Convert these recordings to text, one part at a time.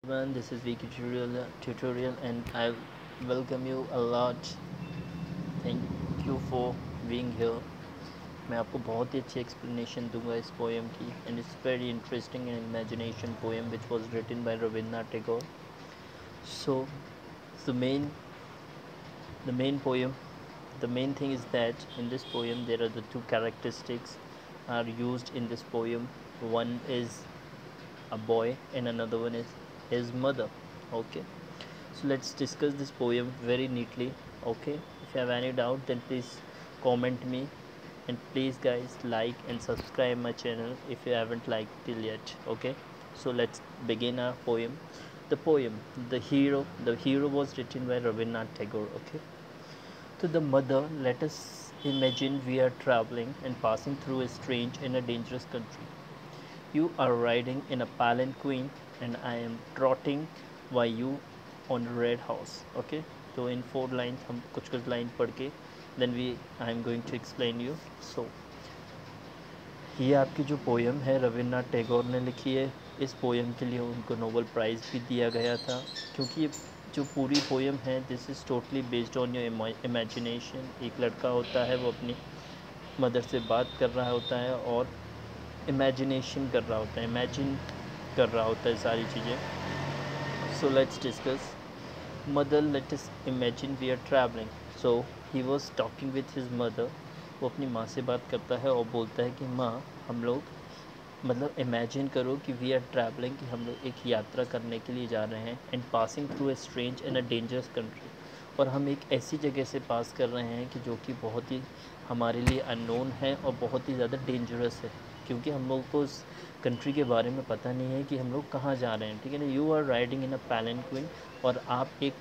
everyone, this is VK tutorial and I welcome you a lot. Thank you for being here. मैं आपको बहुत ही अच्छी explanation दूंगा इस पोएम की and it's very interesting and imagination poem which was written by Rabindranath Tagore. So the main the main poem the main thing is that in this poem there are the two characteristics are used in this poem. One is a boy and another one is his mother. Okay, so let's discuss this poem very neatly. Okay, if you have any doubt then please comment me, and please guys like and subscribe my channel if you haven't liked till yet. Okay, so let's begin our poem. The hero was written by Rabindranath Tagore. Okay, to the mother, let us imagine we are traveling and passing through a strange and a dangerous country. You are riding in a palanquin and I am trotting by you on a red horse. Okay, so in 4 lines हम कुछ line पढ़ के then I am going to explain you. So ये आपकी जो poem है रविन्द्रनाथ टैगोर ने लिखी है. इस पोएम के लिए उनको नोबेल प्राइज़ भी दिया गया था, क्योंकि ये जो पूरी पोएम है this is totally based on your imagination. एक लड़का होता है, वो अपनी मदर से बात कर रहा होता है और इमेजिनेशन कर रहा होता है, इमेजिन कर रहा होता है सारी चीज़ें. So let's discuss. Mother, let us imagine we are travelling. So he was talking with his mother. वो अपनी माँ से बात करता है और बोलता है कि माँ, हम लोग मतलब इमेजिन करो कि वी आर ट्रैवलिंग, कि हम लोग एक यात्रा करने के लिए जा रहे हैं and passing through a strange and a dangerous country. और हम एक ऐसी जगह से पास कर रहे हैं कि जो कि बहुत ही हमारे लिए अननोन है और बहुत ही ज़्यादा डेंजरस है, क्योंकि हम लोग को उस कंट्री के बारे में पता नहीं है कि हम लोग कहाँ जा रहे हैं. ठीक है ना. यू आर राइडिंग इन अ पैलेंक्विन, और आप एक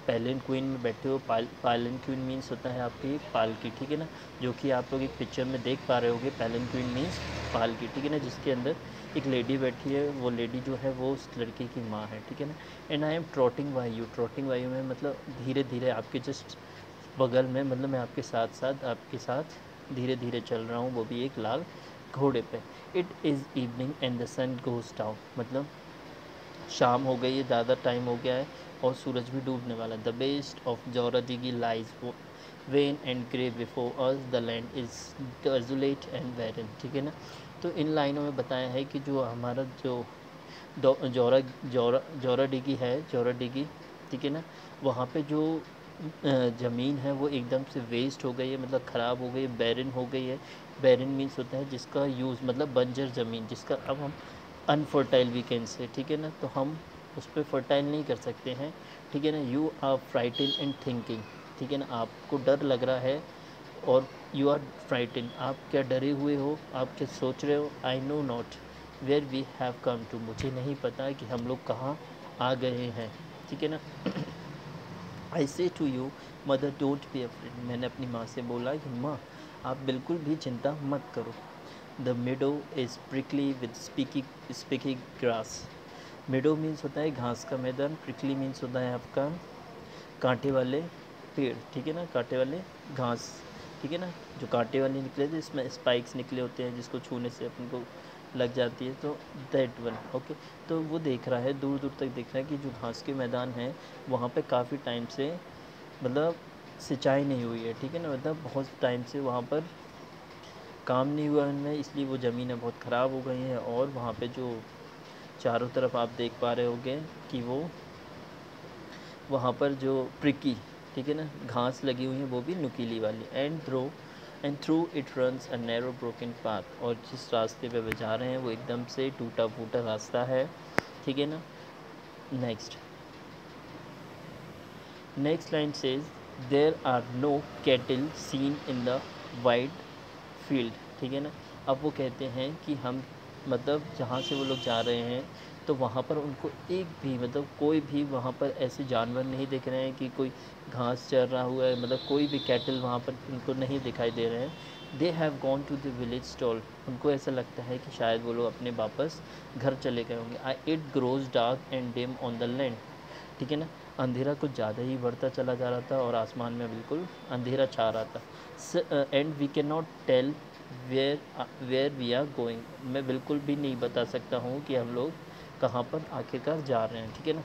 पैलेंक्विन में बैठे हो. पैलेंक्विन मीन्स होता है आपकी एक पालकी. ठीक है ना, जो कि आप लोग एक पिक्चर में देख पा रहे होगे. पैलेंक्विन मीन्स पालकी. ठीक है ना, जिसके अंदर एक लेडी बैठी है. वो लेडी जो है वो उस लड़के की माँ है. ठीक है ना. And I am trotting by you. Trotting by you में मतलब धीरे धीरे आपके जस्ट बगल में, मतलब मैं आपके साथ धीरे धीरे चल रहा हूँ, वो भी एक लाल घोड़े पे. It is evening and the sun goes down. मतलब शाम हो गई है, ज़्यादा टाइम हो गया है और सूरज भी डूबने वाला है. द बेस्ट ऑफ जोरादिगी lies wan and grey before us, the land is desolate and barren. ठीक है ना. तो इन लाइनों में बताया है कि जो हमारा जो जोरा डिगी है, जोरा डिगी. ठीक है ना, वहाँ पे जो ज़मीन है वो एकदम से वेस्ट हो गई है, मतलब ख़राब हो गई है, बैरन हो गई है. बैरन मीन्स होता है जिसका यूज़ मतलब बंजर ज़मीन, जिसका अब हम अनफर्टाइल वी कैन से. ठीक है ना, तो हम उस पर फर्टाइल नहीं कर सकते हैं. ठीक है ना. You are frighten and thinking. ठीक है ना, आपको डर लग रहा है और यू आर फ्राइटन, आप क्या डरे हुए हो, आप क्या सोच रहे हो. I know not where we have come to. मुझे नहीं पता कि हम लोग कहाँ आ गए हैं. ठीक है ना. I say to you mother don't be afraid. मैंने अपनी माँ से बोला कि माँ, आप बिल्कुल भी चिंता मत करो. The meadow is prickly with spiky grass. Meadow means होता है घास का मैदान. प्रिकली मीन्स होता है आपका कांटे वाले पेड़. ठीक है ना, कांटे वाले घास. ठीक है ना, जो कांटे वाले निकले थे, इसमें स्पाइक्स निकले होते हैं जिसको छूने से अपन को लग जाती है, तो दैट वन. ओके, तो वो देख रहा है, दूर दूर तक देख रहा है कि जो घास के मैदान है वहाँ पे काफ़ी टाइम से मतलब सिंचाई नहीं हुई है. ठीक है ना, मतलब बहुत टाइम से वहाँ पर काम नहीं हुआ उनमें, इसलिए वो ज़मीनें बहुत ख़राब हो गई हैं. और वहाँ पे जो चारों तरफ आप देख पा रहे होंगे कि वो वहाँ पर जो प्रिकी, ठीक है ना, घास लगी हुई है, वो भी नुकीली वाली. And through it runs a narrow broken path. और जिस रास्ते पे वे जा रहे हैं वो एकदम से टूटा फूटा रास्ता है. ठीक है ना. Next line says there are no cattle seen in the wide field. ठीक है ना. अब वो कहते हैं कि हम मतलब जहाँ से वो लोग जा रहे हैं तो वहाँ पर उनको एक भी मतलब कोई भी वहाँ पर ऐसे जानवर नहीं दिख रहे हैं कि कोई घास चर रहा हुआ है, मतलब कोई भी कैटल वहाँ पर उनको नहीं दिखाई दे रहे हैं. They have gone to the village stall. उनको ऐसा लगता है कि शायद वो लोग अपने वापस घर चले गए होंगे. I it grows dark and dim on the land. ठीक है ना, अंधेरा कुछ ज़्यादा ही बढ़ता चला जा रहा था और आसमान में बिल्कुल अंधेरा छा रहा था. And we can not tell where we are going. मैं बिल्कुल भी नहीं बता सकता हूँ कि हम लोग कहाँ पर आखिरकार जा रहे हैं, ठीक है ना।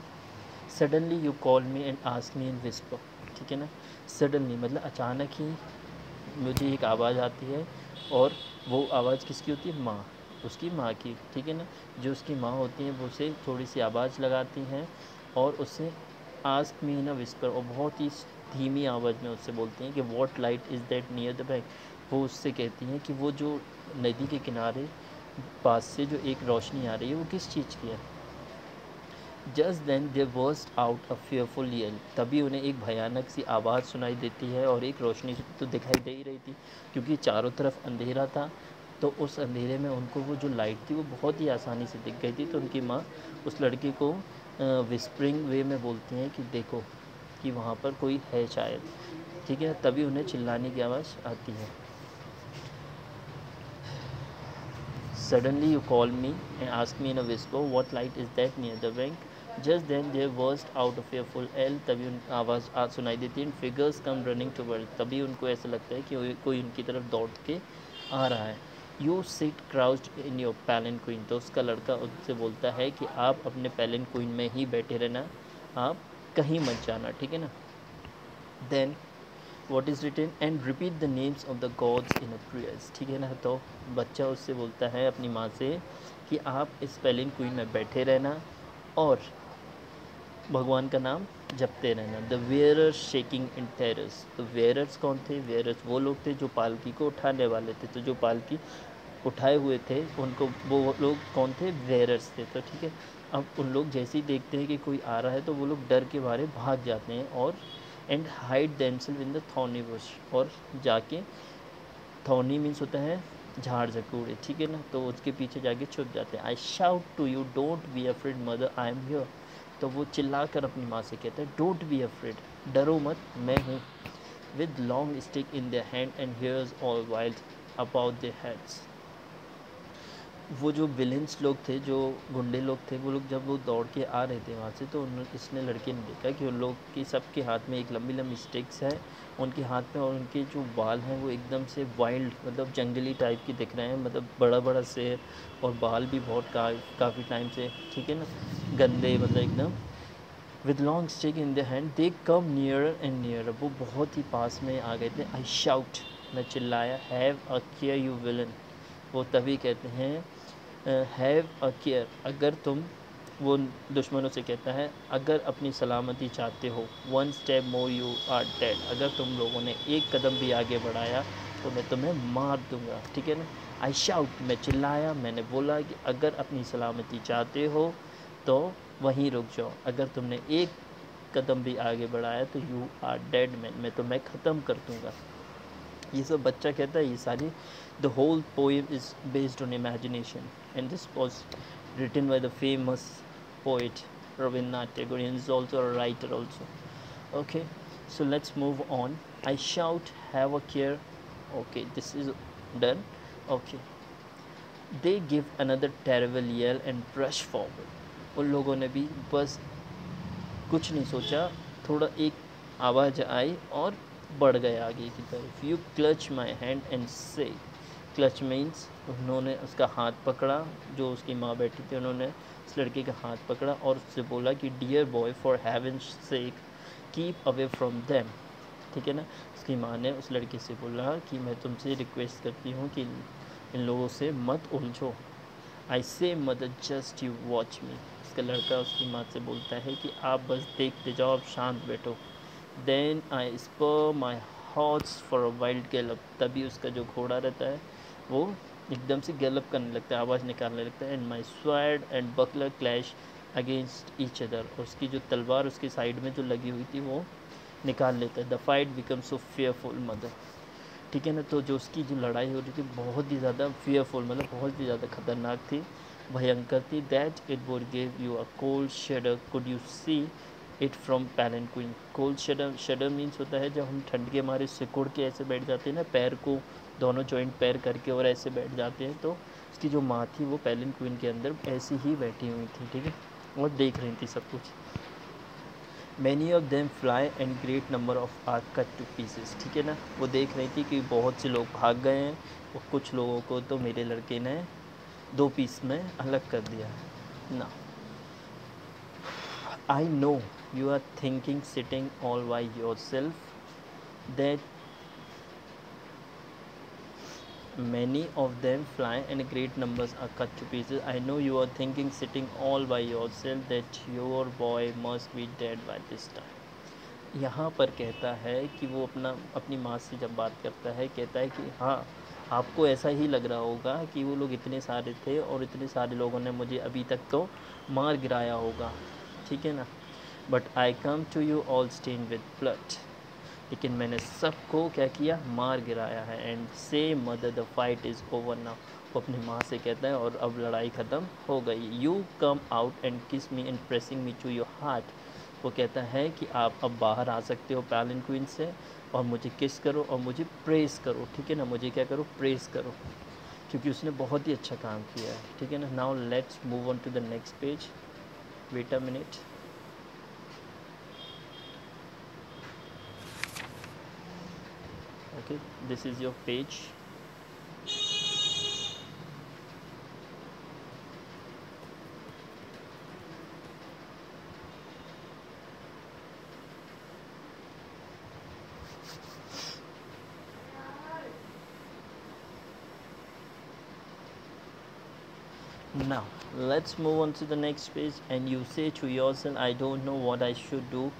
Suddenly you call me and ask me in whisper, ठीक है ना। सडनली मतलब अचानक ही मुझे एक आवाज़ आती है, और वो आवाज़ किसकी होती है, माँ, उसकी माँ की, ठीक है ना। जो उसकी माँ होती हैं वो उसे थोड़ी सी आवाज़ लगाती हैं और उससे आस्क मी इन अ विस्पर, और बहुत ही धीमी आवाज़ में उससे बोलती हैं कि what light is that near the bank. वो उससे कहती हैं कि वो जो नदी के किनारे पास से जो एक रोशनी आ रही है वो किस चीज़ की है। Just then they burst out a fearful yell, तभी उन्हें एक भयानक सी आवाज़ सुनाई देती है, और एक रोशनी तो दिखाई दे ही रही थी क्योंकि चारों तरफ अंधेरा था। तो उस अंधेरे में उनको वो जो लाइट थी वो बहुत ही आसानी से दिख गई थी। तो उनकी माँ उस लड़के को विस्परिंग वे में बोलती हैं कि देखो कि वहाँ पर कोई है शायद, ठीक है। तभी उन्हें चिल्लाने की आवाज़ आती है। Suddenly you call me and ask me in a whisper, what light is that near the bank? Just then there burst out a fearful yell, तभी उन आवाज़ सुनाई देती है। फिगर्स कम रनिंग टुवर्ड, तभी उनको ऐसा लगता है कि कोई उनकी तरफ दौड़ के आ रहा है। You sit crouched in your palanquin, तो उसका लड़का उससे बोलता है कि आप अपने पैलन क्वीन में ही बैठे रहना, आप कहीं मत जाना, ठीक है ना। Then what is written and repeat the names of the gods in a prayers, ठीक है ना। तो बच्चा उससे बोलता है अपनी माँ से कि आप इस पेलिन क्वीन में बैठे रहना और भगवान का नाम जपते रहना। The wearer's shaking in terrors, तो वेयरर्स कौन थे, वेयरर्स वो लोग थे जो पालकी को उठाने वाले थे। तो जो पालकी उठाए हुए थे उनको वो लोग कौन थे, वेयरर्स थे। तो ठीक है, अब उन लोग जैसे ही देखते हैं कि कोई आ रहा है तो वो लोग डर के मारे भाग जाते हैं, और and hide themselves in the thorny bush, और जाके, थॉर्नी मीन्स होता है झाड़ झकूड़े, ठीक है ना, तो उसके पीछे जाके छुप जाते हैं। I shout to you don't be afraid mother, I am here, तो वो चिल्ला कर अपनी माँ से कहते हैं डोंट बी अफ्रेड, डरो मत, मैं हूँ। With long stick in their hand and hairs all wild about their heads. वो जो विलेंस लोग थे, जो गुंडे लोग थे, वो लोग जब वो दौड़ के आ रहे थे वहाँ से, तो इसने लड़के ने देखा कि उन लोग की सबके हाथ में एक लंबी लंबी स्टिक्स है उनके हाथ में, और उनके जो बाल हैं वो एकदम से वाइल्ड मतलब जंगली टाइप के दिख रहे हैं, मतलब बड़ा बड़ा शेर, और बाल भी बहुत काफ़ी टाइम से, ठीक है ना, गंदे, मतलब एकदम। With long stick in the hand they come nearer and nearer, वो बहुत ही पास में आ गए थे। आई शाउट, मैं चिल्लाया, have a care you villain, वो तभी कहते हैं हैव अ केयर, अगर तुम, वो दुश्मनों से कहता है अगर अपनी सलामती चाहते हो, one step more you are dead, अगर तुम लोगों ने एक कदम भी आगे बढ़ाया तो मैं तुम्हें मार दूंगा, ठीक है ना। आई शाउट, मैं चिल्लाया, मैंने बोला कि अगर अपनी सलामती चाहते हो तो वहीं रुक जाओ, अगर तुमने एक कदम भी आगे बढ़ाया तो यू आर डेड मैन, मैं तुम्हें ख़त्म कर दूंगा। ये सब बच्चा कहता है, ये सारी, the whole poem is based on imagination and this was written by the famous poet Rabindranath Tagore. He is also a writer also. Okay, so let's move on. I shout, have a care. Okay, this is done. Okay, they give another terrible yell and rush forward. उन लोगों ने भी बस कुछ नहीं सोचा, थोड़ा एक आवाज़ आई और बढ़ गए आगे की तरफ। You clutch my hand and से, क्लच मीन्स उन्होंने उसका हाथ पकड़ा, जो उसकी माँ बैठी थी उन्होंने उस लड़के का हाथ पकड़ा और उससे बोला कि dear boy for heaven's sake keep away from them, ठीक है ना। उसकी माँ ने उस लड़के से बोला कि मैं तुमसे रिक्वेस्ट करती हूँ कि इन लोगों से मत उलझो। आई से मदर जस्ट यू वॉच मी, उसका लड़का उसकी माँ से बोलता है कि आप बस देखते जाओ, आप शांत बैठो। Then I spur my horse for a wild gallop, तभी उसका जो घोड़ा रहता है वो एकदम से गैलप करने लगता है, आवाज़ निकालने लगता है। And my sword and buckler clash against each other, उसकी जो तलवार उसके साइड में जो लगी हुई थी वो निकाल लेता है। The fight become so fearful mother, ठीक है ना। तो जो उसकी जो लड़ाई हो रही थी बहुत ही ज़्यादा फेयरफुल, मतलब बहुत ही ज़्यादा खतरनाक थी, भयंकर थी। That it would give you a cold shudder could you see it from palanquin. Cold shudder, shudder means होता है जब हम ठंड के मारे सिकुड़ के ऐसे बैठ जाते हैं ना, पैर को दोनों जॉइंट पैर करके और ऐसे बैठ जाते हैं, तो उसकी जो माँ थी वो पैलेंक्विन के अंदर ऐसी ही बैठी हुई थी, ठीक है, और देख रही थी सब कुछ। Many of them fly and great number of are cut to pieces, ठीक है ना। वो देख रही थी कि बहुत से लोग भाग गए हैं और कुछ लोगों को तो मेरे लड़के ने 2 पीस में अलग कर दिया है ना। I know you are thinking sitting all by yourself that many of them fly and great numbers are cut to pieces. I know you are thinking sitting all by yourself that your boy must be dead by this time. यहाँ पर कहता है कि वो अपनी माँ से जब बात करता है, कहता है कि हाँ, आपको ऐसा ही लग रहा होगा कि वो लोग इतने सारे थे और इतने सारे लोगों ने मुझे अभी तक तो मार गिराया होगा, ठीक है ना। But I come to you all stain with blood, लेकिन मैंने सबको क्या किया, मार गिराया है। एंड से mother the fight is over now, वो अपनी माँ से कहता है और अब लड़ाई ख़त्म हो गई। You come out and kiss me and pressing me to your heart, वो कहता है कि आप अब बाहर आ सकते हो पैलिन क्वीन से और मुझे किस करो और मुझे प्रेस करो, ठीक है ना, मुझे क्या करो, प्रेस करो, क्योंकि उसने बहुत ही अच्छा काम किया है, ठीक है ना। Now let's move on to the next page, wait a minute. Okay, this is your page. Now let's move on to the next page. And you say to yourself, I don't know what I should do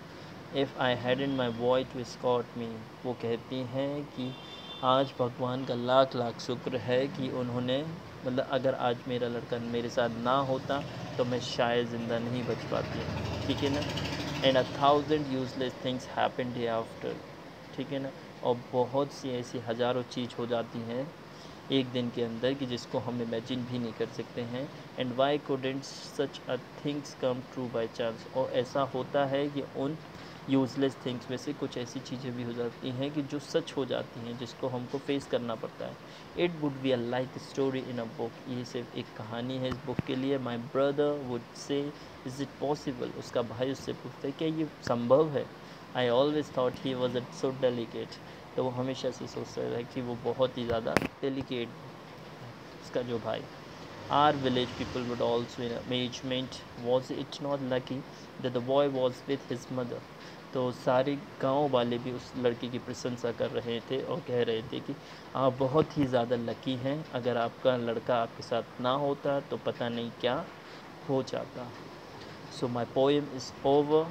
if I hadn't my boy to escort me. वो कहती हैं कि आज भगवान का लाख लाख शुक्र है कि उन्होंने, मतलब अगर आज मेरा लड़का मेरे साथ ना होता तो मैं शायद ज़िंदा नहीं बच पाती, ठीक है ना। And 1000 useless things happen day after, ठीक है ना। और बहुत सी ऐसी हज़ारों चीज़ हो जाती हैं एक दिन के अंदर कि जिसको हम इमेजिन भी नहीं कर सकते हैं। And why couldn't such a things come true by chance, और ऐसा होता है कि उन यूज़लेस थिंग्स में से कुछ ऐसी चीज़ें भी हो जाती हैं कि जो सच हो जाती हैं, जिसको हमको फेस करना पड़ता है। It would be a like story in a book, ये सिर्फ एक कहानी है इस बुक के लिए। My brother would say is it possible, उसका भाई उससे पूछता है क्या ये संभव है। I always thought he was a so delicate, तो वो हमेशा से सोचता है कि वो बहुत ही ज़्यादा डेलिकेट, उसका जो भाई। Our village people would also in amazement was it not lucky that the boy was with his mother, तो सारे गांव वाले भी उस लड़के की प्रशंसा कर रहे थे और कह रहे थे कि आप बहुत ही ज़्यादा लकी हैं, अगर आपका लड़का आपके साथ ना होता तो पता नहीं क्या हो जाता। So my poem is over.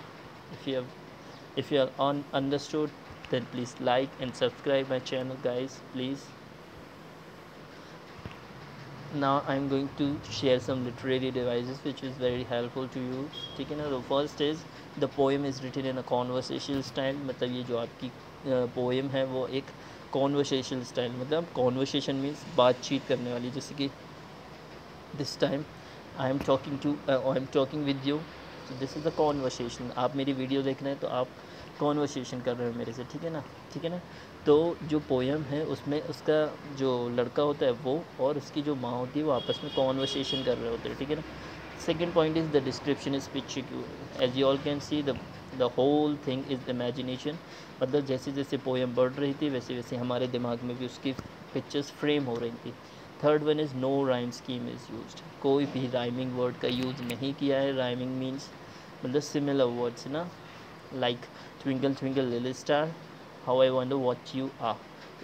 If you are understood, then please like and subscribe my channel, guys, please. Now I'm going to share some literary devices which is very helpful to you, ठीक है ना। The first is the poem is written in a conversational style, मतलब ये जो आपकी poem है वो एक कॉन्वर्सेशनल स्टाइल, मतलब कॉन्वर्सेशन मीन्स बातचीत करने वाली, जैसे कि this time I am talking with you, तो दिस इज़ द कॉन्वर्सेशन। आप मेरी वीडियो देख रहे हैं तो आप कॉन्वर्सेशन कर रहे हो मेरे से, ठीक है ना, ठीक है ना। तो जो पोएम है उसमें उसका जो लड़का होता है वो और उसकी जो माँ होती है वो आपस में कॉन्वर्सेशन कर रहे होते हैं, ठीक है ना। Second point is the description is picture, as you all can see the whole thing is imagination, मतलब जैसे जैसे पोएम बढ़ रही थी वैसे वैसे हमारे दिमाग में भी उसकी पिक्चर्स फ्रेम हो रही थी। Third one is no rhyme scheme is used, कोई भी राइमिंग वर्ड का यूज़ नहीं किया है। राइमिंग मीन्स मतलब सिमिलर वर्ड्स ना, like twinkle twinkle little star, how I wonder what you are.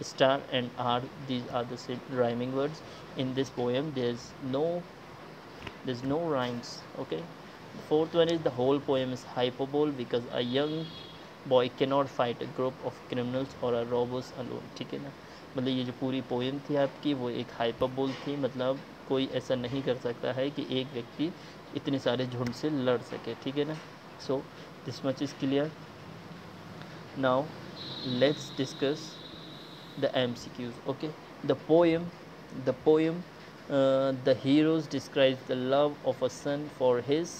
Star and are, these are the same rhyming words. In this poem there's no rhymes, okay. The fourth one is the whole poem is hyperbole because a young boy cannot fight a group of criminals or a robbers alone, ठीक है ना। मतलब ये जो पूरी poem थी आपकी वो एक हाइपरबोल थी, मतलब कोई ऐसा नहीं कर सकता है कि एक व्यक्ति इतने सारे झुंड से लड़ सके, ठीक है ना। सो this much is clear. Now let's discuss the MCQs, okay. The poem the heroes describes the love of a son for his,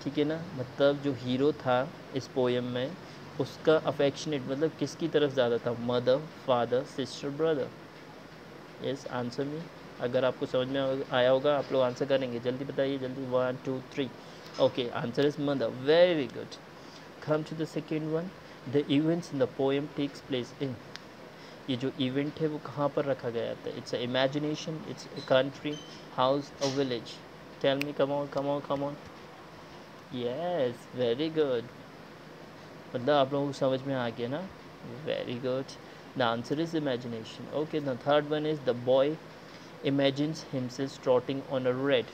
ठीक है ना, मतलब जो हीरो था इस पोएम में उसका अफेक्शनेट मतलब किसकी तरफ ज़्यादा था, mother, father, sister, brother. Yes, answer me, अगर आपको समझ में आया होगा आप लोग आंसर करेंगे, जल्दी बताइए, जल्दी, 1 2 3। Okay, answer is mother, very good. Come to the second one. The events in the poem takes place in, ये जो इवेंट है वो कहाँ पर रखा गया था। It's a imagination, it's a country, house, a village. Tell me, come on come on come on. Yes, very good. मतलब आप लोगों को समझ में आ गया ना? Very good. The answer is imagination. Okay, the third one is the boy imagines himself trotting on a red.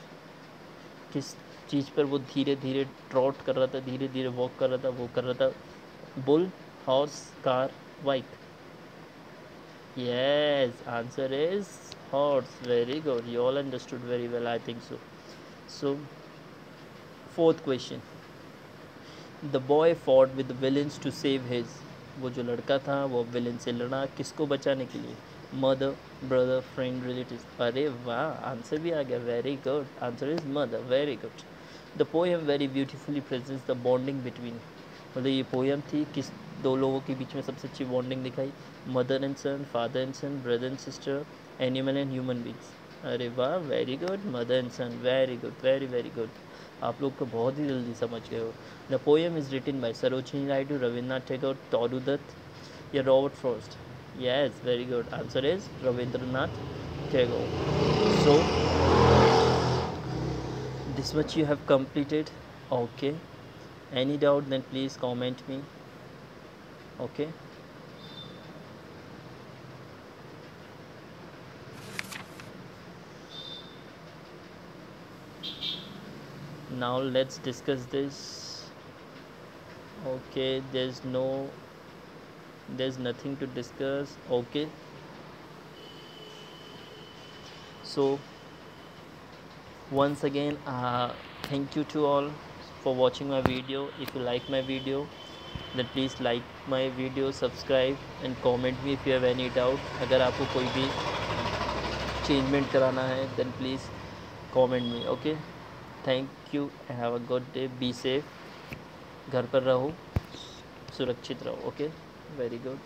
किस चीज़ पर वो धीरे धीरे ट्रॉट कर रहा था, धीरे धीरे वॉक कर रहा था, वो कर रहा था? Bull, horse, car, bike? Yes, answer is horse. Very good. You all understood very well, I think so. So, fourth question. The boy fought with the villains to save his. वो जो लड़का था वो विलन से लड़ा किसको बचाने के लिए? Mother, brother, friend, relative? अरे वाह, आंसर भी आ गया। Very good. Answer is mother. Very good. The poem very beautifully presents the bonding between. मतलब ये पोएम थी किस दो लोगों के बीच में सबसे अच्छी बॉन्डिंग दिखाई? Mother and son, father and son, brother and sister, animal and human beings. अरे वाह, very good. Mother and son, very good, very very good. आप लोग को बहुत ही जल्दी समझ गए हो। The poem is written by Sarojini Naidu, Rabindranath Tagore, Toru Dutt या Robert Frost? Yes, very good. Answer is Rabindranath Tagore. So, this much you have completed. Okay. Any doubt, then please comment me. Okay. Now let's discuss this. Okay, there's nothing to discuss. Okay. So, once again, thank you to all for watching my video. If you like my video, then please like my video, subscribe and comment me if you have any doubt. अगर आपको कोई भी changement कराना है then please comment me. Okay, thank you and have a good day. Be safe. घर पर रहो, सुरक्षित रहो. Okay, very good.